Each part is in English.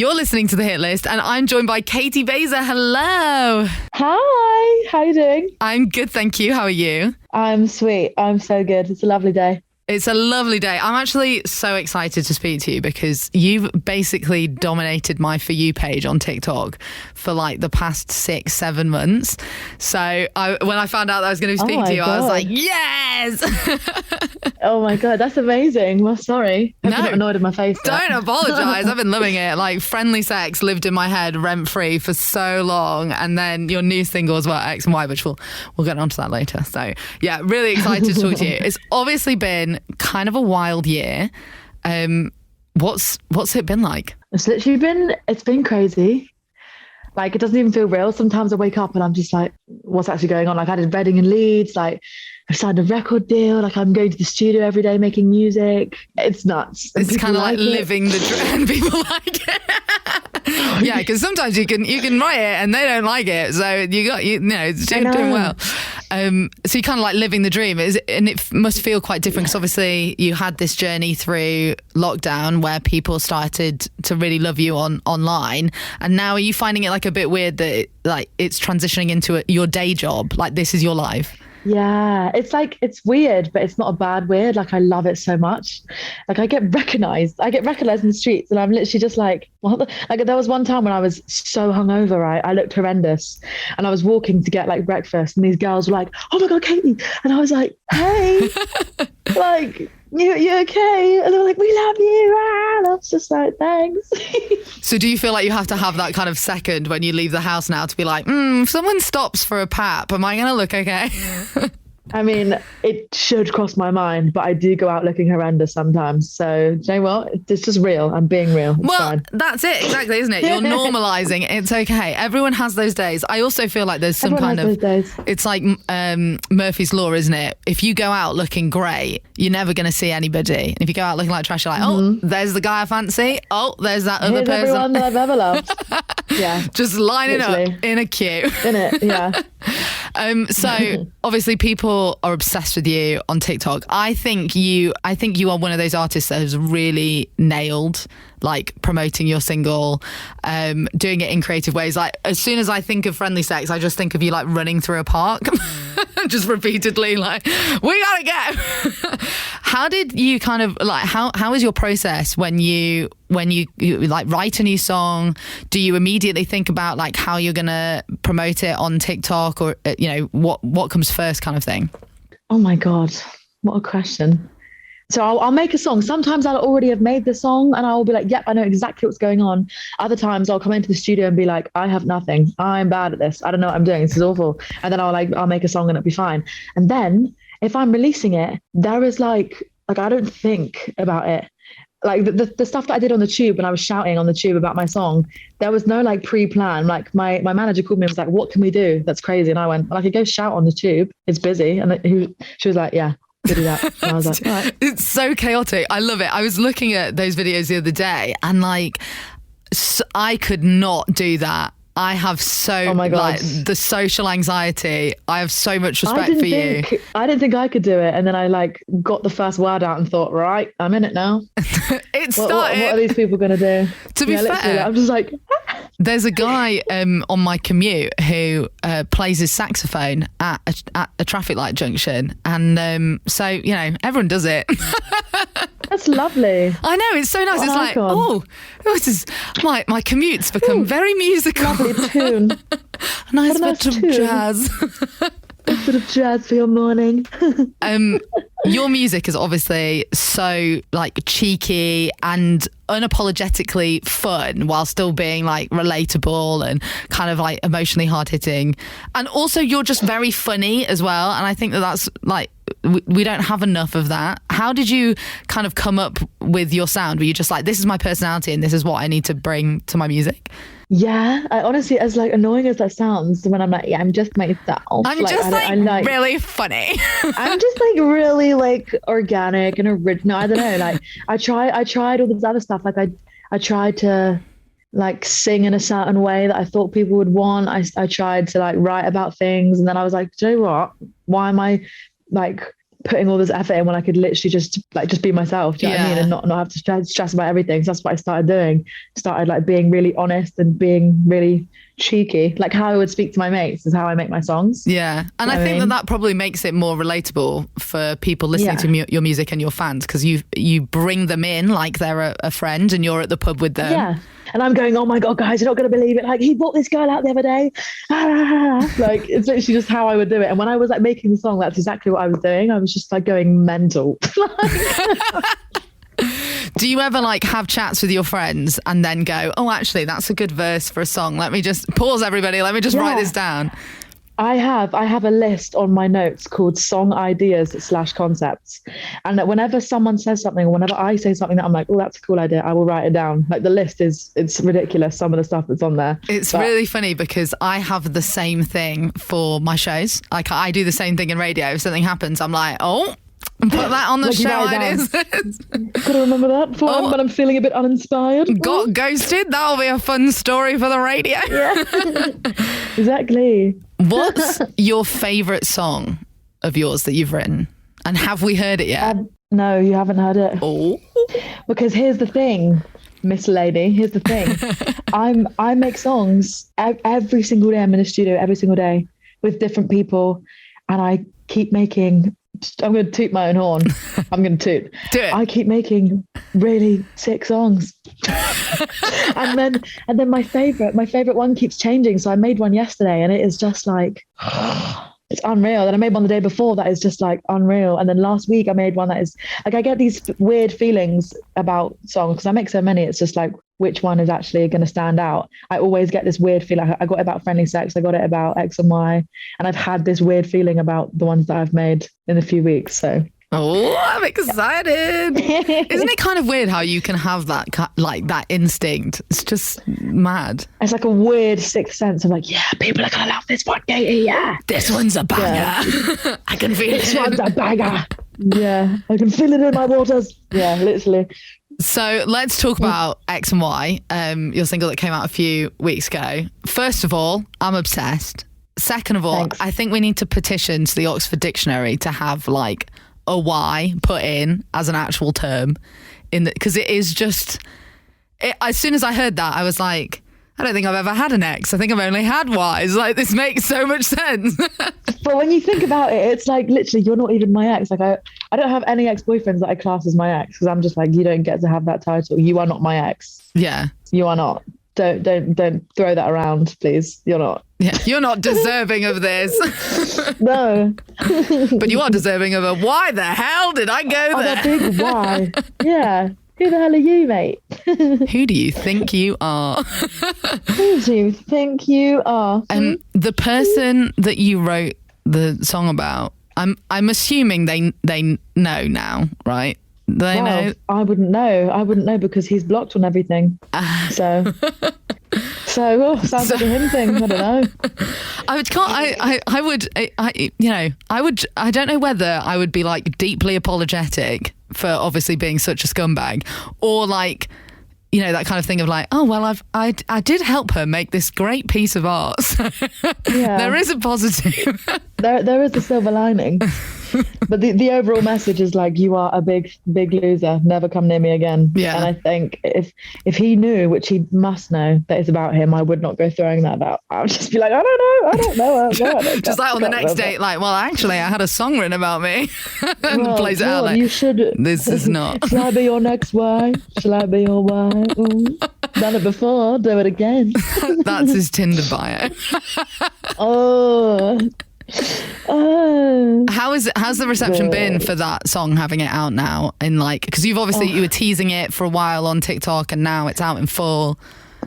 You're listening to The Hit List, and I'm joined by Caity. Hello. Hi, how are you doing? I'm good, thank you. How are you? I'm sweet. I'm so good. It's a lovely day. It's a lovely day. I'm actually so excited to speak to you because you've basically dominated my For You page on TikTok for like the past 6-7 months. So when I found out that I was going to speak to you, I was like, yes! Oh my God, that's amazing. Well, sorry. I'm not annoyed at my face. Don't apologise. I've been loving it. Like, Friendly Sex lived in my head rent-free for so long. And then your new single as well, X and Y, which we'll get onto that later. So yeah, really excited to talk to you. It's obviously been kind of a wild year. What's it been like? It's been crazy. Like, it doesn't even feel real. Sometimes I wake up and I'm just like, what's actually going on? Like, I did Reading in Leeds, like I signed a record deal, like I'm going to the studio every day making music. It's nuts. It's kind of like living the dream. People like it. Yeah, because sometimes you can write it and they don't like it. So it's doing well. So you kind of like living the dream, and it must feel quite different because obviously you had this journey through lockdown where people started to really love you online, and now are you finding it like a bit weird that it's transitioning into your day job? Like, this is your life. Yeah, it's weird, but it's not a bad weird. Like, I love it so much. Like, I get recognized in the streets, and I'm literally just like, what? Like, there was one time when I was so hungover, right? I looked horrendous, and I was walking to get like breakfast, and these girls were like, "Oh my God, Caity!" And I was like, "Hey, like, you okay?" And they were like, "We love you." And I was just like, "Thanks." So do you feel like you have to have that kind of second when you leave the house now to be like, if someone stops for a pap, am I going to look okay? I mean, it should cross my mind, but I do go out looking horrendous sometimes. So, do you know what? It's just real. I'm being real. It's fine. That's it. Exactly, isn't it? You're normalising. It's okay. Everyone has those days. I also feel like there's some kind of... It's like Murphy's Law, isn't it? If you go out looking great, you're never going to see anybody. If you go out looking like trash, you're like, oh, there's the guy I fancy. Oh, there's that other person. Everyone that I've ever loved. Yeah. Just lining up in a queue. In it, yeah. So obviously people are obsessed with you on TikTok. I think you are one of those artists that has really nailed like promoting your single, doing it in creative ways. Like, as soon as I think of Friendly Sex, I just think of you like running through a park, just repeatedly like, we gotta go. How did you kind of like, how is your process when you like write a new song? Do you immediately think about like how you're gonna promote it on TikTok, or what comes first, kind of thing? Oh my God, what a question. So I'll make a song. Sometimes I'll already have made the song and I'll be like, yep, I know exactly what's going on. Other times I'll come into the studio and be like, I have nothing. I'm bad at this. I don't know what I'm doing. This is awful. And then I'll make a song and it'll be fine. And then if I'm releasing it, there is like I don't think about it. Like the stuff that I did on the tube when I was shouting on the tube about my song, there was no like pre-plan. Like my manager called me and was like, what can we do? That's crazy. And I went, well, I could go shout on the tube. It's busy. And she was like, yeah. Do that. And I was like, all right. It's so chaotic. I love it. I was looking at those videos the other day and like, I could not do that. I have like the social anxiety. I have so much respect for you. I didn't think I could do it. And then I like got the first word out and thought, right, I'm in it now. It started. What are these people going to do? To be fair, I'm just like... There's a guy on my commute who plays his saxophone at a traffic light junction. And so, everyone does it. That's lovely. I know, it's so nice. What it's like, icon. This is my commute's become very musical. Lovely tune. A nice bit of jazz. A bit of jazz for your morning. Your music is obviously so like cheeky and unapologetically fun while still being like relatable and kind of like emotionally hard hitting. And also you're just very funny as well. And I think that's like, we don't have enough of that. How did you kind of come up with your sound? Were you just like, this is my personality and this is what I need to bring to my music? Yeah, I honestly, as like annoying as that sounds, when I'm like, yeah, I'm just myself. I'm just like really funny. I'm just like really like organic and original. I don't know. Like I tried all this other stuff. Like I tried to like sing in a certain way that I thought people would want. I tried to like write about things, and then I was like, do you know what? Why am I like putting all this effort in when I could literally just be myself, do you know what I mean, and not have to stress about everything. So that's what I started doing. Started like being really honest and being really cheeky, like how I would speak to my mates is how I make my songs. Yeah, and I think that probably makes it more relatable for people listening to your music and your fans, because you bring them in like they're a friend and you're at the pub with them. Yeah, and I'm going, oh my God, guys, you're not going to believe it. Like, he bought this girl out the other day. Like, it's literally just how I would do it. And when I was like making the song, that's exactly what I was doing. I was just like going mental. Do you ever like have chats with your friends and then go, oh, actually, that's a good verse for a song. Let me just pause, everybody. Let me just write this down. I have a list on my notes called song ideas / concepts. And that whenever someone says something, or whenever I say something that I'm like, oh, that's a cool idea, I will write it down. Like, the list it's ridiculous, some of the stuff that's on there. It's really funny because I have the same thing for my shows. Like, I do the same thing in radio. If something happens, I'm like, oh, put that on the show. Gotta remember that for when I'm feeling a bit uninspired. Got ghosted. That'll be a fun story for the radio. Yeah. Exactly. What's your favourite song of yours that you've written? And have we heard it yet? No, you haven't heard it. Oh. Because here's the thing, Miss Lady. Here's the thing. I make songs every single day. I'm in the studio every single day with different people, and I keep making. I'm going to toot my own horn. I'm going to toot. Do it. I keep making really sick songs. and then my favorite one keeps changing. So I made one yesterday and it is just like, it's unreal. Then I made one the day before that is just like unreal. And then last week I made one that is like, I get these weird feelings about songs because I make so many. It's just like, which one is actually going to stand out? I always get this weird feeling. I got it about Friendly Sex. I got it about X and Y. And I've had this weird feeling about the ones that I've made in a few weeks. So. Oh, I'm excited. Isn't it kind of weird how you can have that, like that instinct? It's just mad. It's like a weird sixth sense of like, yeah, people are going to love this one, Caity, yeah. This one's a banger. Yeah. I can feel it. This one's a banger. Yeah, I can feel it in my waters. Yeah, literally. So let's talk about X and Y, your single that came out a few weeks ago. First of all, I'm obsessed. Second of all, Thanks. I think we need to petition to the Oxford Dictionary to have like a Y put in as an actual term, because it is just. As soon as I heard that, I was like, I don't think I've ever had an X. I think I've only had Ys. Like, this makes so much sense. But when you think about it, it's like literally you're not even my ex. Like I don't have any ex-boyfriends that I class as my ex because I'm just like, you don't get to have that title. You are not my ex. Yeah. You are not. Don't throw that around, please. You're not. Yeah, you're not deserving of this. No. But you are deserving of a why the hell did I go there? A big why. Yeah. Who the hell are you, mate? Who do you think you are? Who do you think you are? The person that you wrote the song about, I'm assuming they know now, right? They know. I wouldn't know. I wouldn't know because he's blocked on everything. So sounds like a him thing. I don't know. I don't know whether I would be like deeply apologetic for obviously being such a scumbag, or like, you know, that kind of thing of like, oh well, I did help her make this great piece of art. So yeah. There is a positive. There is a silver lining. But the overall message is like, you are a big loser. Never come near me again. Yeah. And I think if he knew, which he must know, that it's about him, I would not go throwing that out. I would just be like, I don't know. Just like on the next date, like, well, actually, I had a song written about me. And plays it out like, you should. This is not. Shall I be your next wife? Shall I be your wife? Done it before. Do it again. That's his Tinder bio. How's the reception been for that song, having it out now? In like, because you've obviously you were teasing it for a while on TikTok and now it's out in full.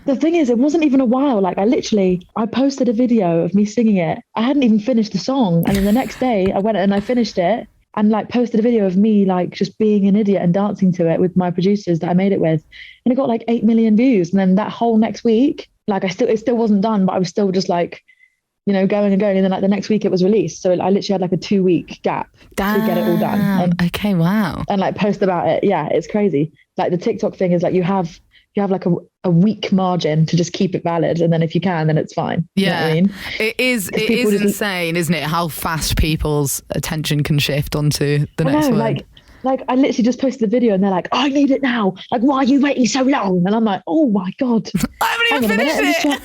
The thing is, it wasn't even a while. Like I posted a video of me singing it. I hadn't even finished the song, and then the next day I went and I finished it and like posted a video of me like just being an idiot and dancing to it with my producers that I made it with, and it got like 8 million views. And then that whole next week, like it still wasn't done, but I was still just like, you know, going and going. And then like the next week it was released. So I literally had like a 2-week gap to get it all done. Okay, wow. And like post about it. Yeah, it's crazy. Like the TikTok thing is like you have you have like a weak margin to just keep it valid, and then if you can, then it's fine. Yeah, you know what I mean? It is insane, isn't it? How fast people's attention can shift onto the next one. Like I literally just posted the video and they're like, I need it now. Like, why are you waiting so long? And I'm like, oh my God. I haven't even finished it.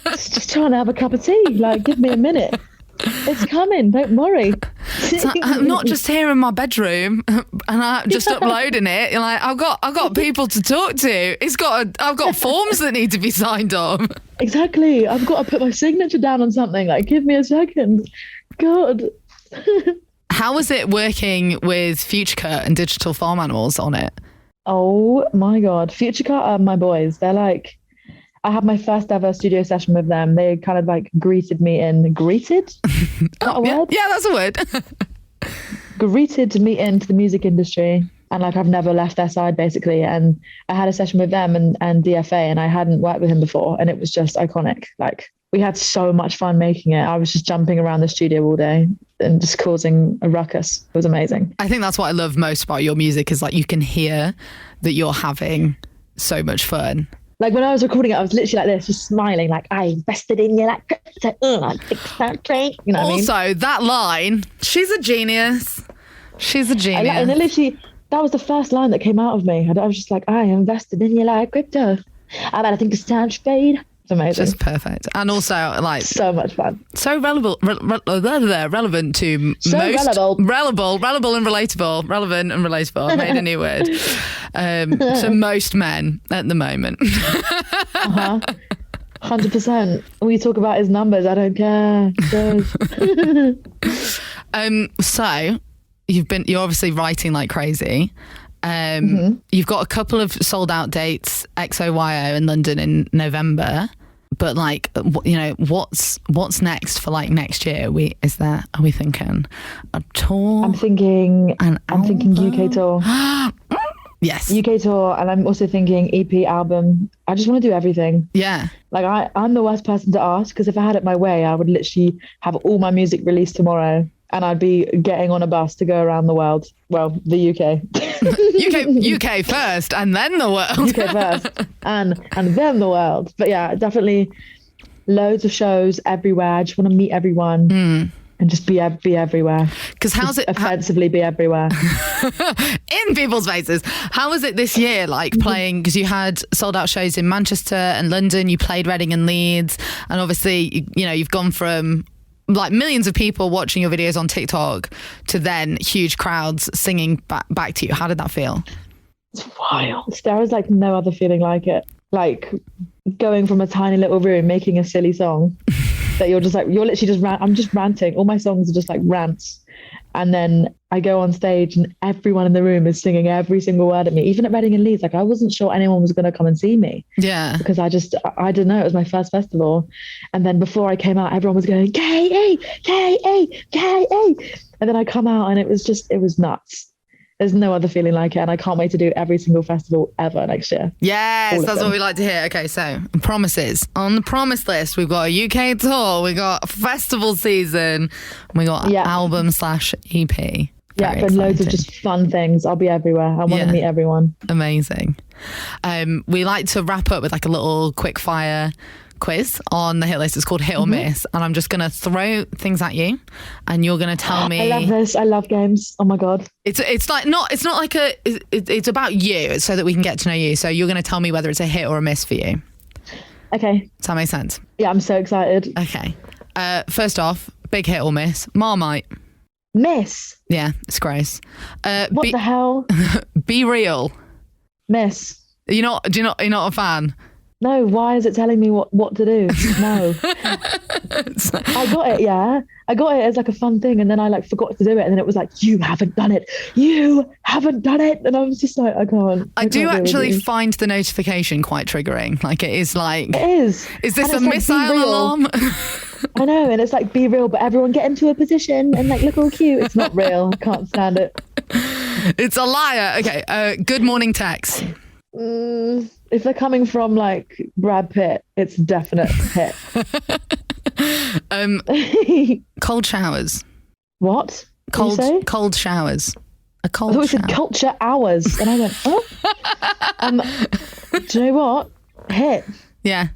Just trying to have a cup of tea. Like, give me a minute. It's coming. Don't worry. So I'm not just here in my bedroom and I'm just uploading it. Like, I've got people to talk to. I've got forms that need to be signed up. Exactly. I've got to put my signature down on something. Like, give me a second. God. How was it working with Future Cut and Digital Farm Animals on it? Oh my God. Future Cut are my boys. They're like, I had my first ever studio session with them. They kind of like greeted me in. Greeted? Is that a word? Yeah, that's a word. Greeted me into the music industry. And like, I've never left their side basically. And I had a session with them and DFA, and I hadn't worked with him before. And it was just iconic. Like, we had so much fun making it. I was just jumping around the studio all day and just causing a ruckus. It was amazing. I think that's what I love most about your music is like you can hear that you're having so much fun. Like when I was recording it, I was literally like this, just smiling, like I invested in you, like I fixed that train. You know what also, I mean? that line, she's a genius. She's a genius. And then literally, that was the first line that came out of me. I was just like, I invested in you like crypto. I think it's time to fade. It's amazing. Just perfect. And also like so much fun. So relevant to relevant and relatable. I made a new word. To most men at the moment. 100%. When you talk about his numbers, I don't care. So you're obviously writing like crazy. You've got a couple of sold out dates, XOYO in London in November, but like, you know, what's next for like next year? Are we thinking a tour? I'm thinking UK tour. Yes. UK tour. And I'm also thinking EP album. I just want to do everything. Yeah. Like I'm the worst person to ask, because if I had it my way, I would literally have all my music released tomorrow. And I'd be getting on a bus to go around the world. Well, the UK. UK first and then the world. UK first and then the world. But yeah, definitely loads of shows everywhere. I just want to meet everyone and just be everywhere. Because how's it offensively be everywhere in people's faces? How was it this year, like playing? Because you had sold out shows in Manchester and London. You played Reading and Leeds, and obviously, you know, you've gone from like millions of people watching your videos on TikTok to then huge crowds singing back to you. How did that feel? It's wild. There was like no other feeling like it. Like going from a tiny little room, making a silly song that you're literally just I'm just ranting. All my songs are just like rants. And then I go on stage and everyone in the room is singing every single word at me. Even at Reading and Leeds, like I wasn't sure anyone was going to come and see me. Yeah. Because I didn't know, it was my first festival. And then before I came out, everyone was going, Kaity, Kaity, Kaity. And then I come out and it was nuts. There's no other feeling like it. And I can't wait to do every single festival ever next year. Yes, that's what we like to hear. Okay, so promises. On the promise list, we've got a UK tour, we got festival season, we got album/EP. Yeah, but loads of just fun things. I'll be everywhere. I want to meet everyone. Amazing. We like to wrap up with like a little quick fire quiz on the Hit List. It's called Hit or Miss, and I'm just going to throw things at you and you're going to tell me. I love this. I love games. Oh my God. It's about you. It's so that we can get to know you. So you're going to tell me whether it's a hit or a miss for you. Okay. Does that make sense? Yeah, I'm so excited. Okay. First off, big hit or miss? Marmite. Miss. Yeah, it's gross. What the hell? Be Real. Miss. You're not a fan? No, why is it telling me what to do? No. I got it, yeah. I got it as like a fun thing, and then I like forgot to do it, and then it was like, you haven't done it. You haven't done it. And I was just like, I can't. I do actually find the notification quite triggering. Like it is like... It is. Is this a missile alarm? I know, and it's like, be real, but everyone get into a position and like look all cute. It's not real. I can't stand it. It's a liar. Okay, good morning text. If they're coming from like Brad Pitt, it's definite hit. Cold showers. What? Cold showers. A cold I thought shower. we said culture hours, and I went, oh. Do you know what? Hit. Yeah.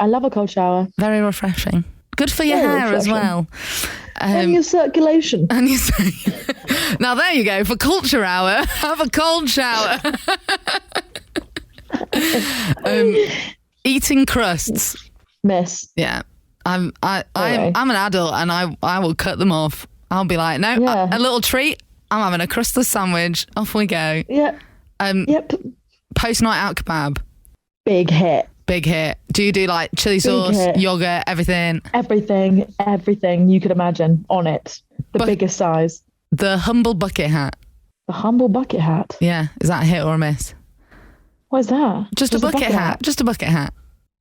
I love a cold shower. Very refreshing. Good for your hair as well. And your circulation. And you say, now there you go, for culture hour, have a cold shower. Eating crusts. Miss. Yeah. I'm an adult and I will cut them off. I'll be like, no, a little treat. I'm having a crustless sandwich. Off we go. Yep. Yep. Post night out kebab. Big hit. Big hit. Do you do like chili sauce, yogurt, everything? Everything you could imagine on it. The biggest size. The humble bucket hat. The humble bucket hat. Yeah. Is that a hit or a miss? What is that? Just a bucket hat. Just a bucket hat.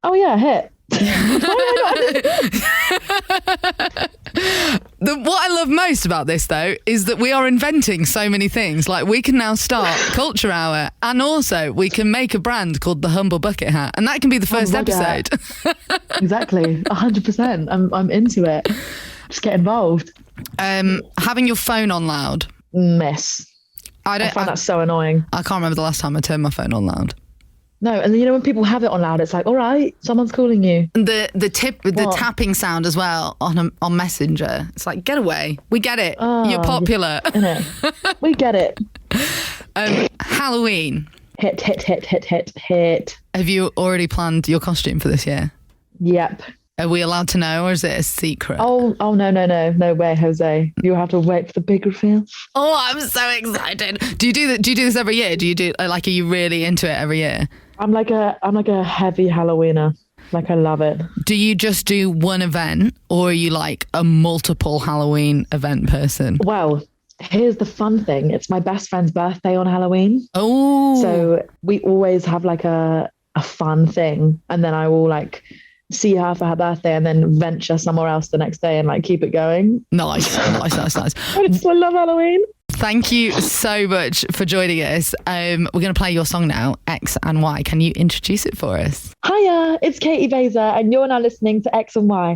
Oh yeah, hit. What I love most about this though is that we are inventing so many things. Like we can now start Culture Hour and also we can make a brand called the Humble Bucket Hat and that can be the first episode. Exactly. 100%. I'm into it. Just get involved. Having your phone on loud. Miss. I find that so annoying. I can't remember the last time I turned my phone on loud. No, and then, when people have it on loud, it's like, all right, someone's calling you. The tapping sound as well on Messenger. It's like, get away. We get it. You're popular. We get it. Halloween. Hit. Have you already planned your costume for this year? Yep. Are we allowed to know or is it a secret? Oh no. No way, Jose. You'll have to wait for the big reveal. Oh, I'm so excited. Do you do this every year? Are you really into it every year? I'm like a heavy Halloweener. Like I love it. Do you just do one event or are you like a multiple Halloween event person? Well, here's the fun thing. It's my best friend's birthday on Halloween. Oh. So we always have like a fun thing and then I will like see her for her birthday and then venture somewhere else the next day and like keep it going. Nice. I love Halloween. Thank you so much for joining us. We're going to play your song now, X and Y. Can you introduce it for us? Hiya, it's Caity and you're now listening to X and Y.